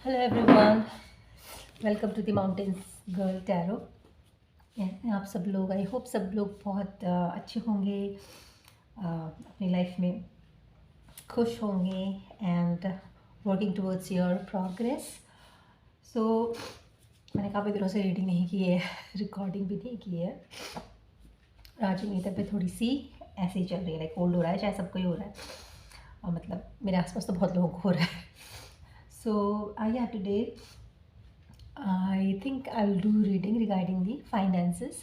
Hello everyone, welcome to the mountains girl tarot. आप सब लोग, आई होप सब लोग बहुत अच्छे होंगे, अपनी लाइफ में खुश होंगे and working towards your progress. So मैंने काफ़ी दिनों से रीडिंग नहीं की है, रिकॉर्डिंग भी नहीं की है। आज मेरी तबीयत थोड़ी सी ऐसे ही चल रही है, लाइक कोल्ड हो रहा है, चाहे सबको ही हो रहा है, और मतलब मेरे आसपास तो बहुत लोगों को हो रहा है। So I today I think I'll do reading regarding the finances,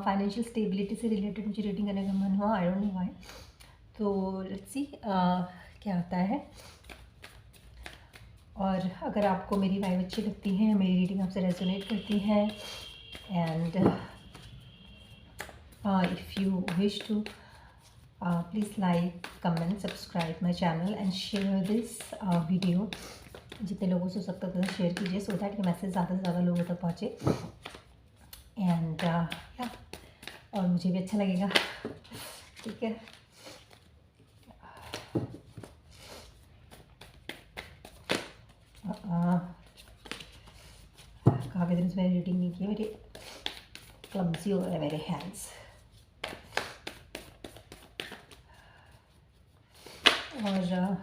financial stability से रिलेटेड मुझे रीडिंग करने का मन हुआ, आई डोंट नो व्हाई। तो लेट्स सी क्या आता है। और अगर आपको मेरी वाइब अच्छी लगती है, मेरी रीडिंग आपसे रेजोनेट करती है, and if you wish to please like, comment, subscribe my channel and share this video. जितने लोगों से हो सकता है उतना शेयर कीजिए, सो दैट ये मैसेज ज़्यादा से ज़्यादा लोगों तक पहुँचे। एंड और मुझे भी अच्छा लगेगा, ठीक है। काफ़ी दिन से मैंने रीडिंग नहीं की, मेरे क्लम्सी हो रहे हैं मेरे हैंड्स। और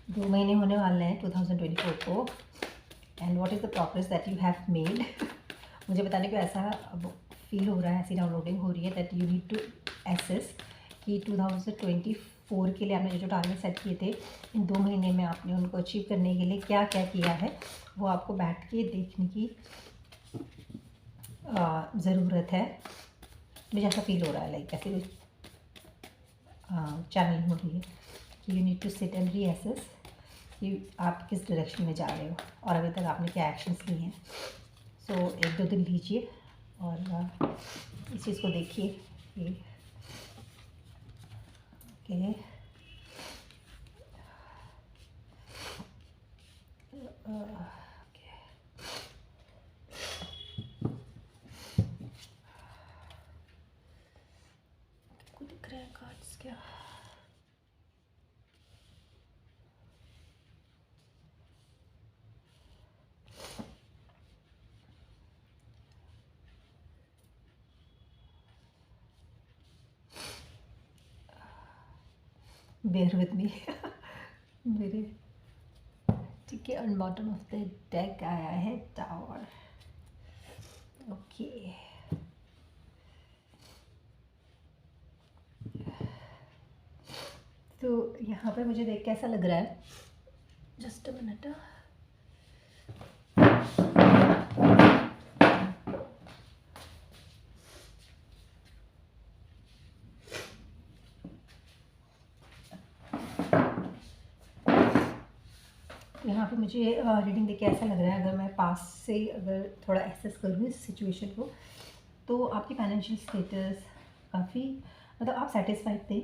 2 महीने होने वाले हैं 2024 को, and what is the progress that you have made. मुझे बताने को ऐसा अब फील हो रहा है, ऐसी डाउनलोडिंग हो रही है that you need to assess कि 2024 के लिए आपने जो टारगेट सेट किए थे, इन 2 महीने में आपने उनको अचीव करने के लिए क्या क्या किया है, वो आपको बैठ के देखने की ज़रूरत है। मुझे ऐसा फील हो रहा है, लाइक ऐसे कुछ चैनलिंग हो रही है कि you need to sit and reassess कि आप किस डायरेक्शन में जा रहे हो और अभी तक आपने क्या एक्शंस लिए हैं। सो 1-2 दिन लीजिए और इस चीज़ को देखिए कि ओके, आपको दिख रहे हैं कार्ड्स क्या? Bear with me. मेरे ठीक है, on bottom of the deck आया है टावर। ओके, तो यहाँ पे मुझे देख के ऐसा लग रहा है, जस्ट अ मिनट, यहाँ पे मुझे रीडिंग देख के ऐसा लग रहा है, अगर मैं पास से अगर थोड़ा एसेस करूँ इस सिचुएशन को, तो आपकी फाइनेंशियल स्टेटस काफ़ी, मतलब आप सेटिस्फाइड थे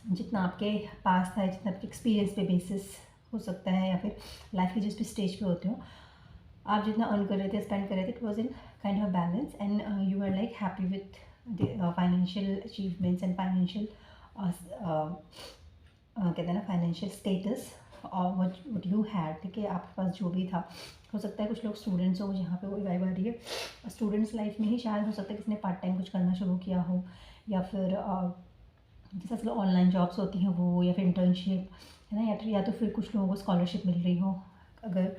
जितना आपके पास था, जितना आपके एक्सपीरियंस पे बेसिस हो सकता है, या फिर लाइफ के जिस भी स्टेज पे होते हो, आप जितना अर्न कर रहे थे, स्पेंड कर रहे थे, it was in kind of balance, and you are like happy with the financial achievements and financial कहते हैं ना फाइनेंशियल स्टेटस और वट यू हैड, ठीक है। आपके पास जो भी था, हो सकता है कुछ लोग स्टूडेंट्स हो, यहाँ पे वही वाइब आ रही है, स्टूडेंट्स लाइफ में ही शायद हो सकता है किसी ने पार्ट टाइम कुछ करना शुरू किया हो, या फिर जैसे आजकल ऑनलाइन जॉब्स होती हैं वो, या फिर इंटर्नशिप है ना, या तो फिर कुछ लोगों को स्कॉलरशिप मिल रही हो। अगर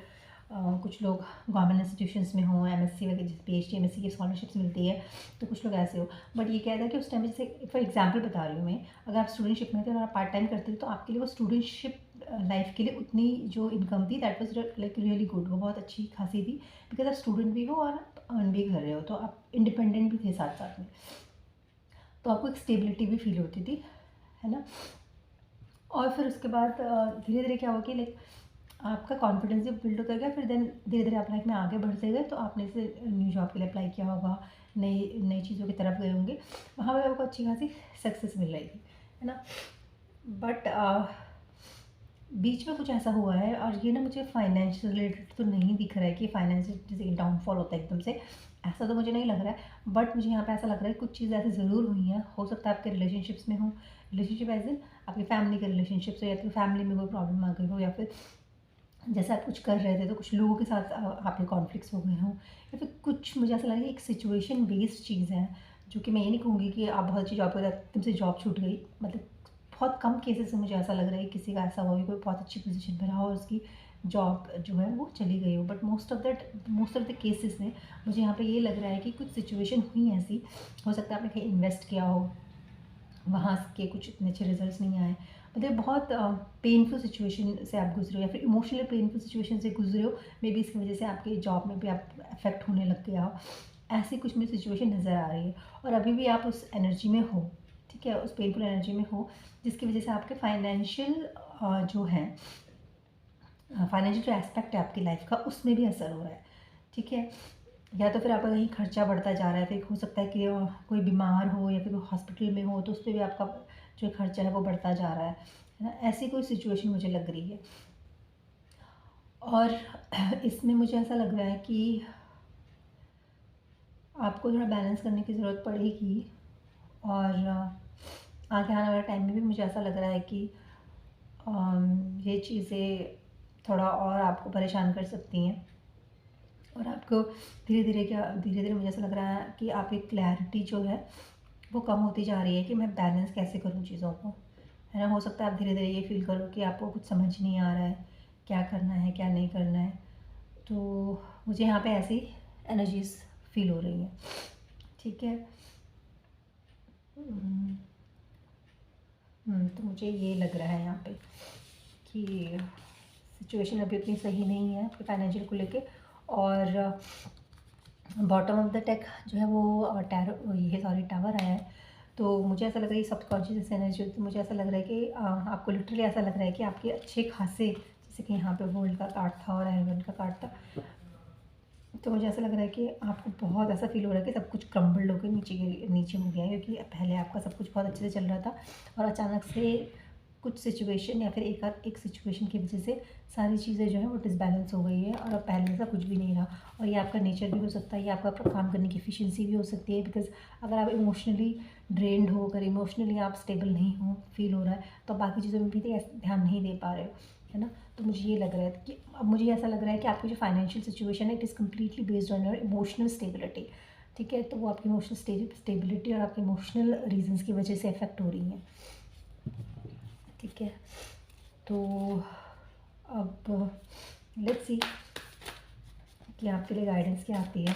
कुछ लोग गवर्नमेंट इंस्टीट्यूशंस में हों, एमएससी वगैरह, जैसे पीएचडी एमएससी की स्कॉलरशिप्स मिलती है, तो कुछ लोग ऐसे हो। बट ये क्या था कि उस टाइम, जैसे फॉर एग्जांपल बता रही हूँ मैं, अगर आप स्टूडेंटशिप में थे और आप पार्ट टाइम करते थे, तो आपके लिए वो स्टूडेंटशिप लाइफ के लिए उतनी जो इनकम थी, that was like really good, वो बहुत अच्छी खासी थी, बिकॉज आप स्टूडेंट भी हो और आप अर्न भी कर रहे हो, तो आप इंडिपेंडेंट भी थे साथ साथ में, तो आपको एक स्टेबिलिटी भी फील होती थी, है ना। और फिर उसके बाद धीरे धीरे क्या हुआ कि लाइक आपका कॉन्फिडेंस भी बिल्ड होता गया, फिर देन धीरे धीरे आप लाइफ में आगे बढ़ते गए, तो आपने से न्यू जॉब के लिए अप्लाई किया होगा, नई नई चीज़ों की तरफ गए होंगे, वहाँ पे आपको अच्छी खासी सक्सेस मिल रही थी, है ना। बट बीच में कुछ ऐसा हुआ है, और ये ना मुझे फाइनेंस रिलेटेड तो नहीं दिख रहा है कि फाइनेंस जैसे डाउनफॉल होता है एकदम से, ऐसा तो मुझे नहीं लग रहा है। बट मुझे यहाँ पे ऐसा लग रहा है कुछ चीज़ें ऐसी ज़रूर हुई हैं। हो सकता है आपके रिलेशनशिप्स में हो, रिलेशनशिप एज इन आपकी फैमिली के रिलेशनशिप्स हो, या फिर फैमिली में कोई प्रॉब्लम आ गई हो, या फिर जैसे आप कुछ कर रहे थे तो कुछ लोगों के साथ आपके कॉन्फ्लिक्ट्स हो गए हों, या फिर कुछ मुझे ऐसा लगा कि एक सिचुएशन बेस्ड चीज़ है, जो कि मैं ये नहीं कहूँगी कि आप बहुत अच्छी जॉब कर रहे थे, एकदम से जॉब छूट गई। मतलब बहुत कम केसेस में मुझे ऐसा लग रहा है कि किसी का ऐसा हुआ कि कोई बहुत अच्छी पोजीशन पे रहा और उसकी जॉब जो है वो चली गई हो। But most of the cases में मुझे यहाँ पे ये लग रहा है कि कुछ सिचुएशन हुई ऐसी, हो सकता है आपने कहीं इन्वेस्ट किया हो, वहाँ के कुछ इतने अच्छे रिजल्ट्स नहीं आए, मतलब बहुत पेनफुल सिचुएशन से आप गुजरे हो, या फिर इमोशनली पेनफुल सिचुएशन से गुजरे हो। मे बी इसकी वजह से आपके जॉब में भी आप अफेक्ट होने लग गया हो। ऐसी कुछ मुझे सिचुएशन नज़र आ रही है, और अभी भी आप उस एनर्जी में हो, ठीक है, उस पेनफुल एनर्जी में हो, जिसकी वजह से आपके फाइनेंशियल जो है, फाइनेंशियल जो एस्पेक्ट है आपकी लाइफ का, उसमें भी असर हो रहा है, ठीक है। या तो फिर आपका कहीं खर्चा बढ़ता जा रहा है, फिर हो सकता है कि कोई बीमार हो या फिर कोई हॉस्पिटल में हो, तो उस पर भी आपका जो खर्चा है वो बढ़ता जा रहा है ना। ऐसी कोई सिचुएशन मुझे लग रही है, और इसमें मुझे ऐसा लग रहा है कि आपको थोड़ा बैलेंस करने की ज़रूरत पड़ेगी। और आगे आने वाले टाइम में भी मुझे ऐसा लग रहा है कि ये चीज़ें थोड़ा और आपको परेशान कर सकती हैं, और आपको धीरे धीरे मुझे ऐसा लग रहा है कि आपकी क्लैरिटी जो है वो कम होती जा रही है कि मैं बैलेंस कैसे करूँ चीज़ों को, है ना। हो सकता है आप धीरे धीरे ये फील करो कि आपको कुछ समझ नहीं आ रहा है, क्या करना है क्या नहीं करना है। तो मुझे यहाँ पे ऐसी एनर्जीज फील हो रही हैं, ठीक है। तो मुझे ये लग रहा है यहाँ पे कि सिचुएशन अभी उतनी सही नहीं है आपके फाइनेंशियल को लेके। और बॉटम ऑफ द डेक जो है वो टावर आया है। तो मुझे ऐसा लग रहा है सबकॉन्शियस एनर्जी, तो मुझे ऐसा लग रहा है कि आपको लिटरली ऐसा लग रहा है कि आपके अच्छे खासे, जैसे कि यहाँ पे गोल्ड का कार्ड था और आयरन का कार्ड था, तो मुझे ऐसा लग रहा है कि आपको बहुत ऐसा फील हो रहा है कि सब कुछ क्रम्बल्ड होकर नीचे हो गया है, क्योंकि पहले आपका सब कुछ बहुत अच्छे से चल रहा था, और अचानक से कुछ सिचुएशन या फिर एक सिचुएशन की वजह से सारी चीज़ें जो है वो डिसबैलेंस हो गई है, और अब पहले जैसा कुछ भी नहीं रहा। और ये आपका नेचर भी हो सकता है, ये आपका काम करने की एफिशिएंसी भी हो सकती है, बिकॉज अगर आप इमोशनली ड्रेन्ड हो, अगर इमोशनली आप स्टेबल नहीं हो, फील हो रहा है, तो बाकी चीज़ों में भी ध्यान नहीं दे पा रहे हो, है ना। तो मुझे ये लग रहा है कि अब मुझे ऐसा लग रहा है कि आपकी जो फाइनेंशियल सिचुएशन है, it is completely based on your emotional stability, ठीक है। तो वो आपकी इमोशनल स्टेबिलिटी और आपके इमोशनल रीजंस की वजह से इफेक्ट हो रही हैं, ठीक है। तो अब लेट्स सी कि आपके लिए गाइडेंस क्या आती है।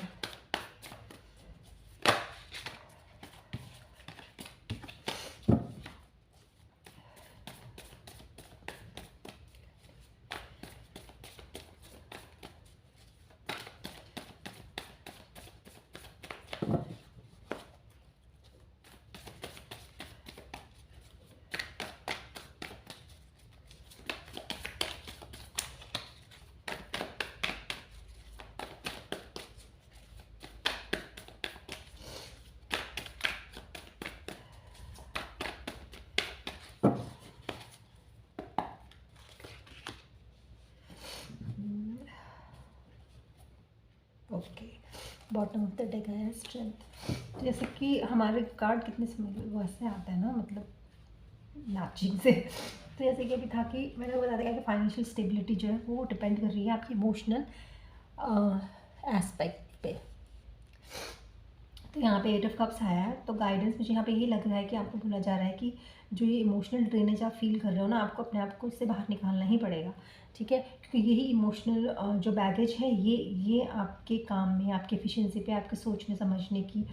Okay, bottom of the deck है स्ट्रेंथ। जैसे कि हमारे कार्ड कितने समय वैसे आता है ना, मतलब मैचिंग से। तो जैसे कि अभी था कि मैंने बता दिया कि फाइनेंशियल स्टेबिलिटी जो है वो डिपेंड कर रही है आपकी इमोशनल एस्पेक्ट पे। तो यहाँ पे 8 ऑफ कप्स आया है, तो गाइडेंस मुझे यहाँ पे ये लग रहा है कि आपको बोला जा रहा है कि जो ये इमोशनल ड्रेनेज आप फील कर रहे हो ना, आपको अपने आप को इससे बाहर निकालना ही पड़ेगा, ठीक है। क्योंकि यही इमोशनल जो बैगेज है, ये आपके काम में, आपकी एफिशिएंसी पे, आपके सोचने समझने की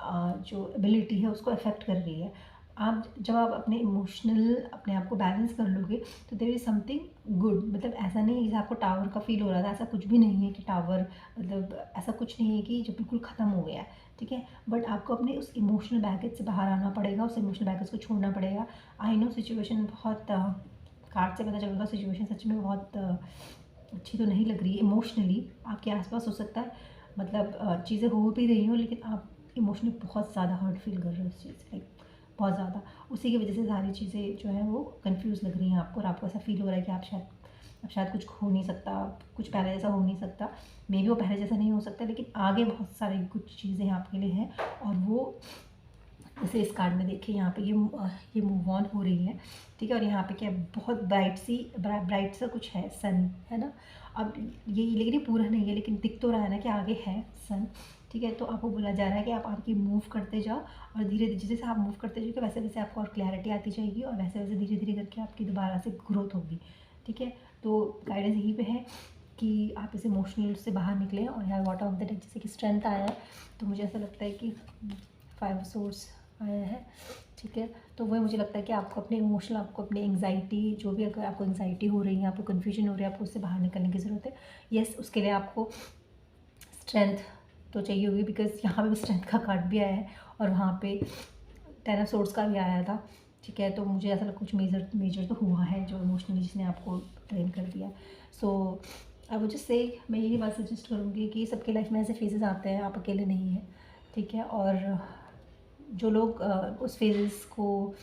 जो एबिलिटी है उसको अफेक्ट कर रही है। जब आप अपने आप को बैलेंस कर लोगे, तो देयर इज़ समथिंग गुड। मतलब ऐसा नहीं है जैसे आपको टावर का फील हो रहा था, ऐसा कुछ भी नहीं है कि टावर, मतलब ऐसा कुछ नहीं है कि जो बिल्कुल ख़त्म हो गया है, ठीक है। बट आपको अपने उस इमोशनल बैगेज से बाहर आना पड़ेगा, उस इमोशनल बैगेज को छोड़ना पड़ेगा। आई नो सिचुएशन बहुत कार्ड से पता चल रहा, सिचुएशन सच में बहुत अच्छी तो नहीं लग रही है। इमोशनली आपके आसपास हो सकता है, मतलब चीज़ें हो भी रही हो, लेकिन आप इमोशनली बहुत ज़्यादा हर्ट फील कर रहे हो उस चीज़ से, लाइक बहुत ज़्यादा। उसी की वजह से सारी चीज़ें जो हैं वो कंफ्यूज लग रही हैं आपको, और आपको ऐसा फील हो रहा है कि आप शायद कुछ हो नहीं सकता, कुछ पहले जैसा हो नहीं सकता। मे बी वो पहले जैसा नहीं हो सकता, लेकिन आगे बहुत सारी कुछ चीज़ें आपके लिए हैं, और वो जैसे इस कार्ड में देखिए यहाँ पे ये मूव ऑन हो रही है, ठीक है। और यहाँ पे क्या बहुत ब्राइट सा कुछ है, सन है ना। अब ये लेकिन ये पूरा नहीं है, लेकिन दिख तो रहा है ना कि आगे है सन, ठीक है। तो आपको बोला जा रहा है कि आप आगे मूव करते जाओ, और धीरे धीरे जैसे आप मूव करते जाओगे वैसे वैसे आपको और क्लैरिटी आती जाएगी, और वैसे वैसे धीरे धीरे करके आपकी दोबारा से ग्रोथ होगी, ठीक है। तो गाइडेंस यहीं पे है कि आप इस इमोशनल से बाहर निकलें। और यहाँ वॉटर ऑफ द डेक जैसे कि स्ट्रेंथ आया है, तो मुझे ऐसा लगता है कि 5 ऑफ सोर्ड्स आया है, ठीक है। तो वही मुझे लगता है कि आपको अपने इमोशनल, आपको अपनी एंग्जाइटी, जो भी अगर आपको एंग्जाइटी हो रही है, आपको कन्फ्यूजन हो रही है, आपको उससे बाहर निकलने की ज़रूरत है। येस, उसके लिए आपको स्ट्रेंथ तो चाहिए होगी, बिकॉज यहाँ पे भी स्ट्रेंथ का कार्ड भी आया है, और वहाँ पे 10 ऑफ सोर्ड्स का भी आया था, ठीक है। तो मुझे ऐसा लगता कुछ मेजर तो हुआ है जो इमोशनली जिसने आपको ट्रेन कर दिया। सो आई वुड जस्ट से, मैं यही बात सजेस्ट करूँगी कि सबके लाइफ में ऐसे फेजेस आते हैं, आप अकेले नहीं हैं, ठीक है। और जो लोग उस फेजेस को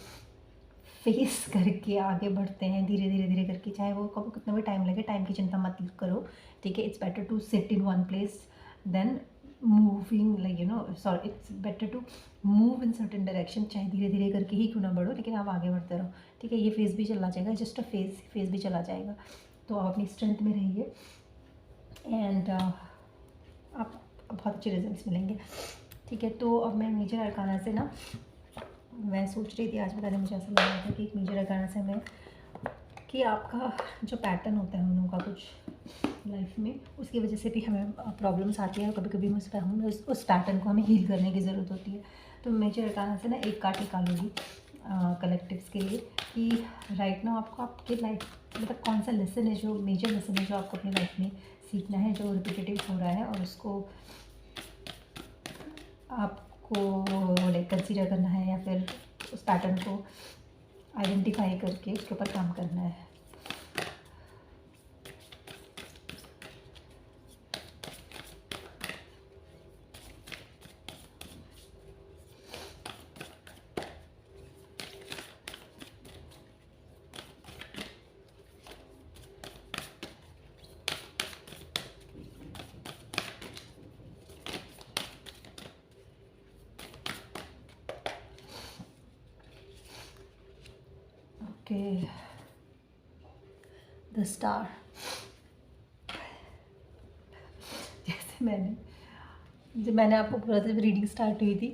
फेस करके आगे बढ़ते हैं धीरे धीरे धीरे करके, चाहे वो कभी कितना भी टाइम लगे, टाइम की चिंता मत करो, ठीक है। It's better to sit in one place than moving, like you know, sorry, it's better to move in certain direction, चाहे धीरे धीरे करके ही क्यों ना बढ़ो, लेकिन आप आगे बढ़ते रहो, ठीक है। ये फेज़ भी चला जाएगा, जस्ट अ फेज़ भी चला जाएगा। तो आप अपनी स्ट्रेंथ में रहिए, एंड आप बहुत अच्छे रिजल्ट्स मिलेंगे, ठीक है। तो अब मैं मेजर अरकाना से ना, मैं सोच रही थी आज बताने, मुझे ऐसा लग रहा था कि एक मेजर अरकाना से मैं कि आपका जो पैटर्न होता है हम लोगों का कुछ लाइफ में, उसकी वजह से भी हमें प्रॉब्लम्स आती हैं, और कभी कभी हमें उस पैटर्न को हमें हील करने की ज़रूरत होती है। तो मेजर अरकाना से ना एक कार्ड निकालूंगी कलेक्टिव्स के लिए, कि राइट नाउ आपको आपके लाइफ मतलब कौन सा लेसन है, जो मेजर लेसन है जो आपको अपनी लाइफ में सीखना है, जो रिपीटेटिव हो रहा है, और उसको आपको लाइक कंसीडर करना है, या फिर उस पैटर्न को आइडेंटिफाई करके उसके ऊपर काम करना है। Okay, the star. जैसे जब मैंने आपको पूरा जब रीडिंग स्टार्ट हुई थी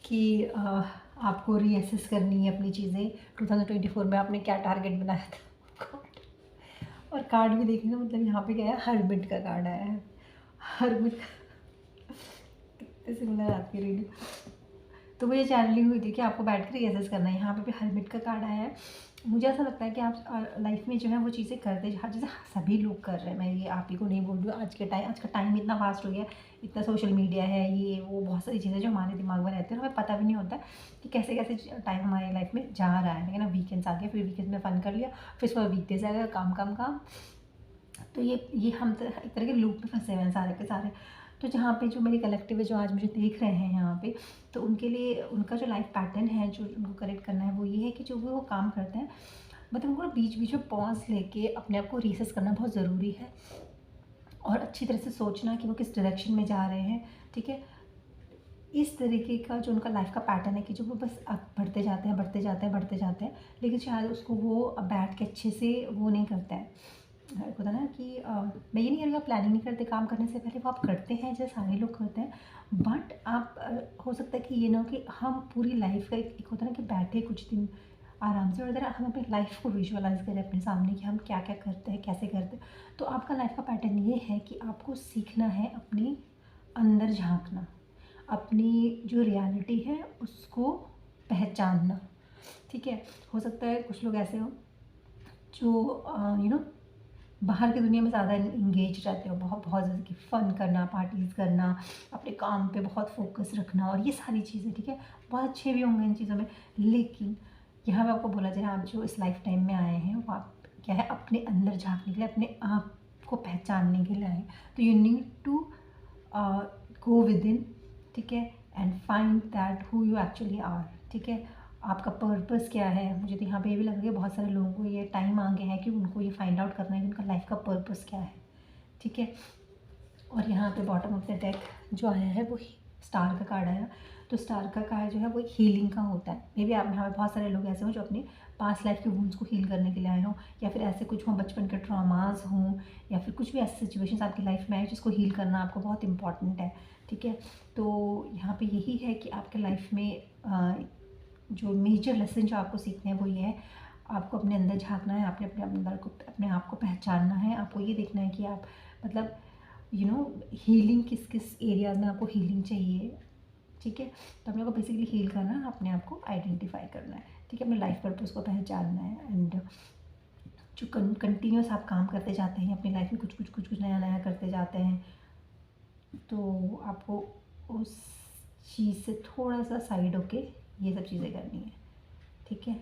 कि आपको रीअसेस करनी है अपनी चीज़ें, 2024 में आपने क्या टारगेट बनाया था, और कार्ड भी देखने का मतलब यहाँ पे क्या है, हर्मिट का कार्ड आया है। हर्मिट कितने सिमिलर आपकी रीडिंग। तो मुझे चैनलिंग हुई थी कि आपको बैठ कर रीअसेस करना है, यहाँ पे भी हर्मिट का कार्ड आया है। मुझे ऐसा लगता है कि आप लाइफ में जो है वो चीज़ें करते जैसे सभी लोग कर रहे हैं, मैं ये आप ही को नहीं बोल रही हूँ। आज का टाइम इतना फास्ट हो गया, इतना सोशल मीडिया है, ये वो बहुत सारी चीज़ें जो हमारे दिमाग में रहती हैं, हमें पता भी नहीं होता कि कैसे कैसे टाइम हमारी लाइफ में जा रहा है। लेकिन अब वीकेंड्स आ गए, फिर वीकेंड्स में फ़न कर लिया, फिर उसके बाद वीकडेज आ गया, काम। तो ये हम एक तरह के लूप में फंसे हुए हैं सारे के सारे। तो जहाँ पे जो मेरे कलेक्टिव है, जो आज मुझे देख रहे हैं यहाँ पे, तो उनके लिए उनका जो लाइफ पैटर्न है जो उनको करेक्ट करना है, वो ये है कि जो वो काम करते हैं, मतलब उनको बीच बीच में पॉज लेके अपने आप को रीसेस करना बहुत ज़रूरी है, और अच्छी तरह से सोचना कि वो किस डायरेक्शन में जा रहे हैं, ठीक है। इस तरीके का जो उनका लाइफ का पैटर्न है कि जो वो बस बढ़ते जाते हैं, लेकिन शायद उसको वो बैठ के अच्छे से वो नहीं करता है। होता ना कि मैं ये नहीं कह रही आप प्लानिंग नहीं करते, काम करने से पहले वो आप करते हैं जैसे सारे लोग करते हैं, बट आप हो सकता है कि ये ना हो कि हम पूरी लाइफ का एक होता है ना कि बैठे कुछ दिन आराम से, और इधर हम अपनी लाइफ को विजुअलाइज करें अपने सामने कि हम क्या क्या करते हैं, कैसे करते हैं। तो आपका लाइफ का पैटर्न ये है कि आपको सीखना है अपनी अंदर झांकना, अपनी जो रियलिटी है उसको पहचानना, ठीक है। हो सकता है कुछ लोग ऐसे हो जो यू नो बाहर की दुनिया में ज़्यादा इंगेज रहते हो, बहुत ज़्यादा कि फ़न करना, पार्टीज़ करना, अपने काम पे बहुत फोकस रखना, और ये सारी चीज़ें, ठीक है, बहुत अच्छे भी होंगे इन चीज़ों में। लेकिन यहाँ पे आपको बोला जाए, आप जो इस लाइफ टाइम में आए हैं वो आप क्या है, अपने अंदर झाँकने के लिए, अपने आप को पहचानने के लिए आए हैं। तो you need to go within, ठीक है, and find that who you actually are, ठीक है। आपका पर्पस क्या है। मुझे तो यहाँ पे ये भी लग रहा है बहुत सारे लोगों को ये टाइम आ गया है कि उनको ये फाइंड आउट करना है कि उनका लाइफ का पर्पस क्या है, ठीक है। और यहाँ पे बॉटम ऑफ द डेक जो आया है वो स्टार का कार्ड आया। तो स्टार का कार्ड जो है वो हीलिंग का होता है। मे बी आप यहाँ पे बहुत सारे लोग ऐसे हों जो अपने पास्ट लाइफ के वुंड्स को हील करने के लिए आए हों, या फिर ऐसे कुछ हों बचपन के ट्रॉमास हों, या फिर कुछ भी ऐसे सिचुएशंस आपकी लाइफ में आए जिसको हील करना आपको बहुत इंपॉर्टेंट है, ठीक है। तो यहाँ पे यही है कि आपके लाइफ में जो मेजर लेसन जो आपको सीखने हैं वो ये है, आपको अपने अंदर झाँकना है, आपने अपने अंदर को अपने आप को पहचानना है। आपको ये देखना है कि आप मतलब हीलिंग किस किस एरियाज में आपको हीलिंग चाहिए, ठीक है। तो अपने को बेसिकली हील करना है, अपने आप को आइडेंटिफाई करना है, ठीक है। अपने लाइफ पर्पस को पहचानना है। एंड जो कंटिन्यूस आप काम करते जाते हैं अपनी लाइफ में, कुछ नया नया करते जाते हैं, तो आपको उस चीज़ से थोड़ा सा साइड होके ये सब चीज़ें करनी है, ठीक है।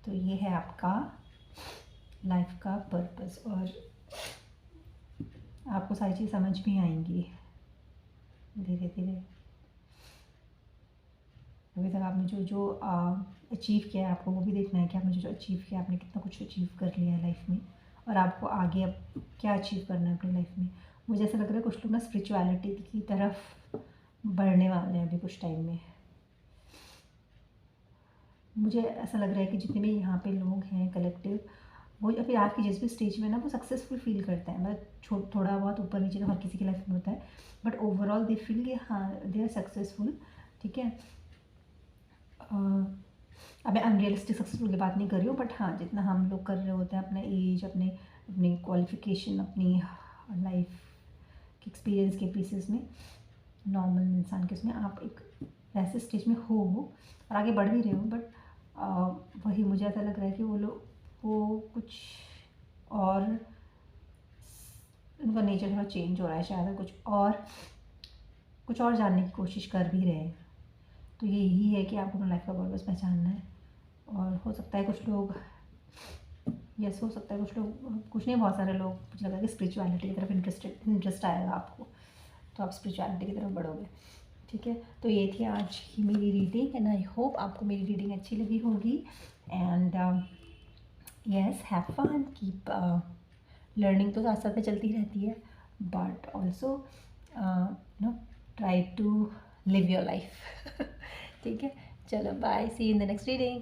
तो ये है आपका लाइफ का पर्पस, और आपको सारी चीज़ समझ में आएंगी धीरे धीरे। अभी तक आपने जो जो अचीव किया है, आपको वो भी देखना है कि आपने जो अचीव किया, आपने कितना कुछ अचीव कर लिया है लाइफ में, और आपको आगे अब क्या अचीव करना है अपनी लाइफ में। मुझे ऐसा लग रहा है कुछ लोग ना स्पिरिचुअलिटी की तरफ बढ़ने वाले हैं अभी कुछ टाइम में। मुझे ऐसा लग रहा है कि जितने भी यहाँ पे लोग हैं कलेक्टिव, वो अभी आज की जिस भी स्टेज में ना वो सक्सेसफुल फील करते हैं। मतलब थोड़ा बहुत ऊपर नीचे तो हर किसी की लाइफ में होता है, बट ओवरऑल दे फील कि हाँ दे आर सक्सेसफुल, ठीक है। अब मैं अनरियलिस्टिक सक्सेसफुल की बात नहीं कर रही हूँ, बट हाँ जितना हम लोग कर रहे होते हैं अपने एज, अपने अपनी क्वालिफिकेशन, अपनी लाइफ के एक्सपीरियंस के पीसेस में, नॉर्मल इंसान के उसमें आप एक वैसे स्टेज में हो और आगे बढ़ भी रहे हो, बट वही मुझे ऐसा लग रहा है कि वो लोग वो और उनका नेचर थोड़ा चेंज हो रहा है शायद, कुछ और जानने की कोशिश कर भी रहे हैं। तो ये यही है कि आपको अपना लाइफ का पर्पस पहचानना है। और हो सकता है कुछ लोग, यस हो सकता है कुछ लोग, कुछ नहीं बहुत सारे लोग, मुझे लगा कि स्पिरिचुअलिटी की तरफ इंटरेस्ट आएगा आपको, तो आप स्पिरिचुअलिटी की तरफ बढ़ोगे, ठीक है। तो ये थी आज की मेरी रीडिंग, एंड आई होप आपको मेरी रीडिंग अच्छी लगी होगी। And yes, have fun, keep learning तो साथ साथ में चलती रहती है, but also try to live your life. ठीक है, चलो bye, see in the next reading.